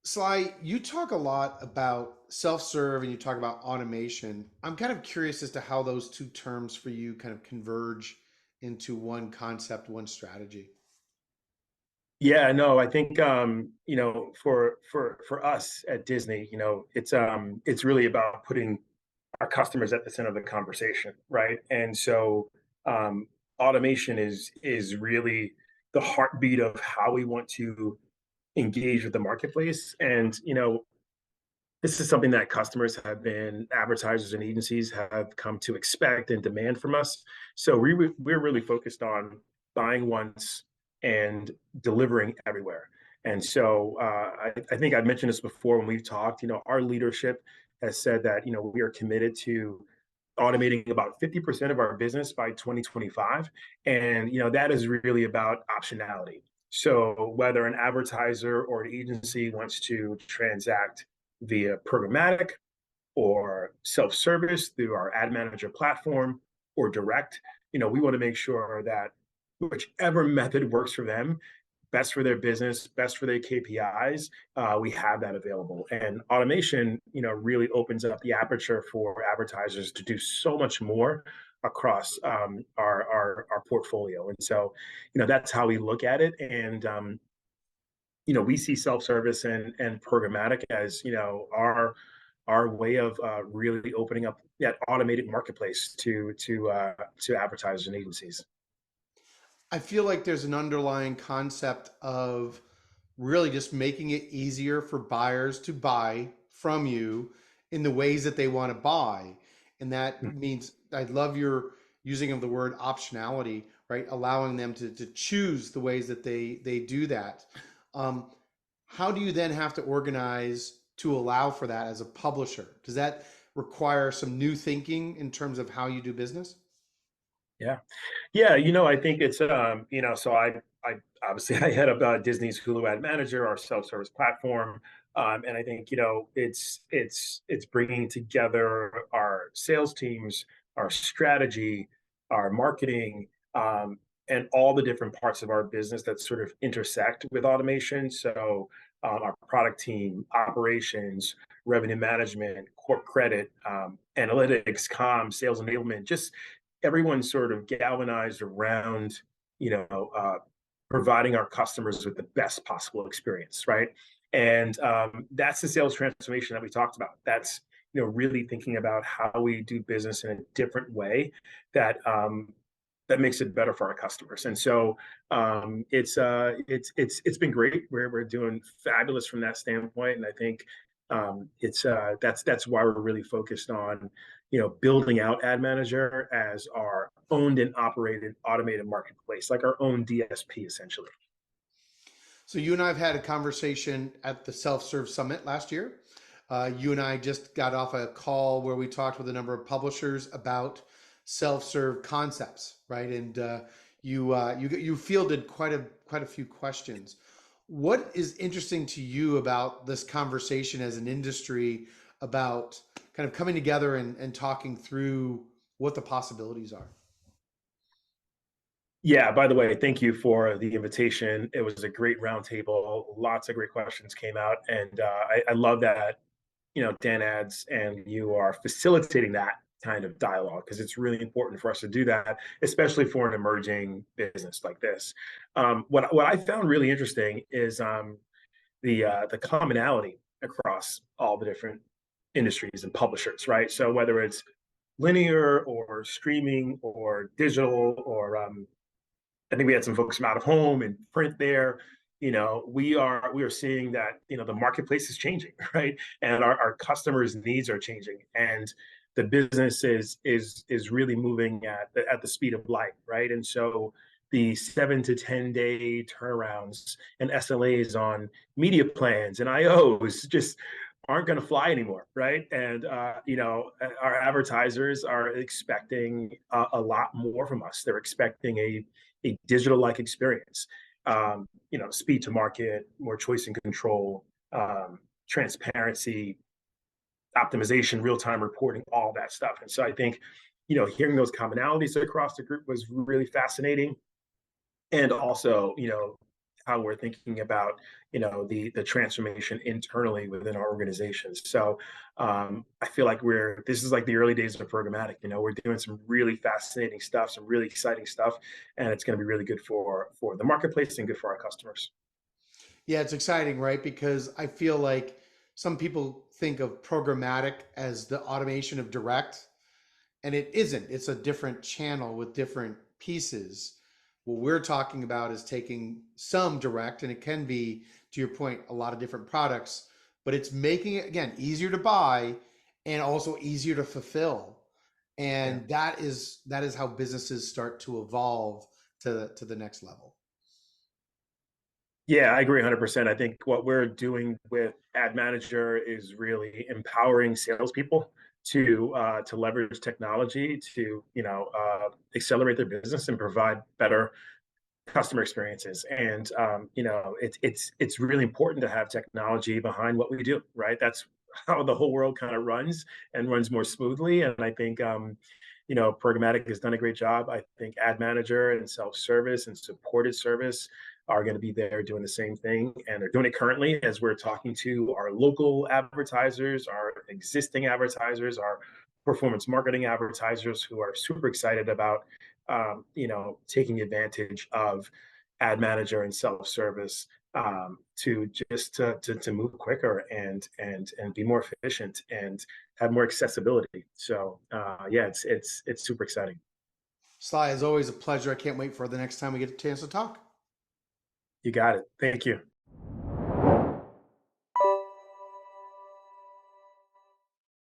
Sly, you talk a lot about self-serve and you talk about automation. I'm kind of curious as to how those two terms for you kind of converge into one concept, one strategy. Yeah, no, I think for us at Disney, it's really about putting our customers at the center of the conversation, right? And so um automation is really the heartbeat of how we want to engage with the marketplace. And this is something that customers have been, advertisers and agencies have come to expect and demand from us. So we're really focused on buying once and delivering everywhere. And so I think I've mentioned this before when we've talked. Our leadership has said that we are committed to automating about 50% of our business by 2025, and that is really about optionality. So whether an advertiser or an agency wants to transact via programmatic or self-service through our ad manager platform or direct, we want to make sure that whichever method works for them, best for their business, best for their KPIs, we have that available. And automation, really opens up the aperture for advertisers to do so much more across our portfolio. And so, that's how we look at it. And we see self-service and programmatic as our way of really opening up that automated marketplace to advertisers and agencies. I feel like there's an underlying concept of really just making it easier for buyers to buy from you in the ways that they want to buy. And that means I love your using of the word optionality, right? Allowing them to choose the ways that they do that. Um, how do you then have to organize to allow for that as a publisher? Does that require some new thinking in terms of how you do business? Yeah. Yeah, I think it's so I obviously I head up Disney's Hulu Ad Manager, our self-service platform. And I think it's bringing together our sales teams, our strategy, our marketing, and all the different parts of our business that sort of intersect with automation. So our product team, operations, revenue management, corp credit, analytics, comms, sales enablement, just everyone sort of galvanized around, you know, uh, providing our customers with the best possible experience, right? And that's the sales transformation that we talked about. That's really thinking about how we do business in a different way that makes it better for our customers. And so it's been great. We're doing fabulous from that standpoint, and I think that's why we're really focused on building out Ad Manager as our owned and operated automated marketplace, like our own DSP essentially. So you and I have had a conversation at the Self Serve Summit last year. You and I just got off a call where we talked with a number of publishers about self-serve concepts, right? And you fielded quite a few questions. What is interesting to you about this conversation as an industry about kind of coming together and talking through what the possibilities are? Yeah, by the way, thank you for the invitation. It was a great roundtable. Lots of great questions came out, and I love that DanAds and you are facilitating that kind of dialogue because it's really important for us to do that, especially for an emerging business like this. What I found really interesting is the commonality across all the different industries and publishers, right? So whether it's linear or streaming or digital or I think we had some folks from out of home and print there. We are seeing that the marketplace is changing, right? And our customers' needs are changing, and the business is really moving at the speed of light, right? And so the 7 to 10 day turnarounds and SLAs on media plans and IOs just aren't going to fly anymore, right? And our advertisers are expecting a lot more from us. They're expecting a digital-like experience, speed to market, more choice and control, transparency, optimization, real-time reporting, all that stuff. And so I think, hearing those commonalities across the group was really fascinating. And also, how we're thinking about, the transformation internally within our organizations. So I feel like this is like the early days of programmatic. We're doing some really fascinating stuff, some really exciting stuff, and it's going to be really good for the marketplace and good for our customers. Yeah, it's exciting, right? Because I feel like some people think of programmatic as the automation of direct, and it isn't. It's a different channel with different pieces. What we're talking about is taking some direct, and it can be, to your point, a lot of different products, but it's making it, again, easier to buy and also easier to fulfill. Yeah. And that is how businesses start to evolve to the next level. Yeah, I agree 100%. I think what we're doing with Ad Manager is really empowering salespeople to leverage technology to accelerate their business and provide better customer experiences. And it's really important to have technology behind what we do, right? That's how the whole world kind of runs and runs more smoothly. And I think programmatic has done a great job. I think Ad Manager and self-service and supported service are going to be there doing the same thing, and they're doing it currently as we're talking to our local advertisers, our existing advertisers, our performance marketing advertisers who are super excited about taking advantage of Ad Manager and self-service to move quicker and be more efficient and have more accessibility. So yeah, it's super exciting. Sly, as always, a pleasure. I can't wait for the next time we get a chance to talk. You got it. Thank you.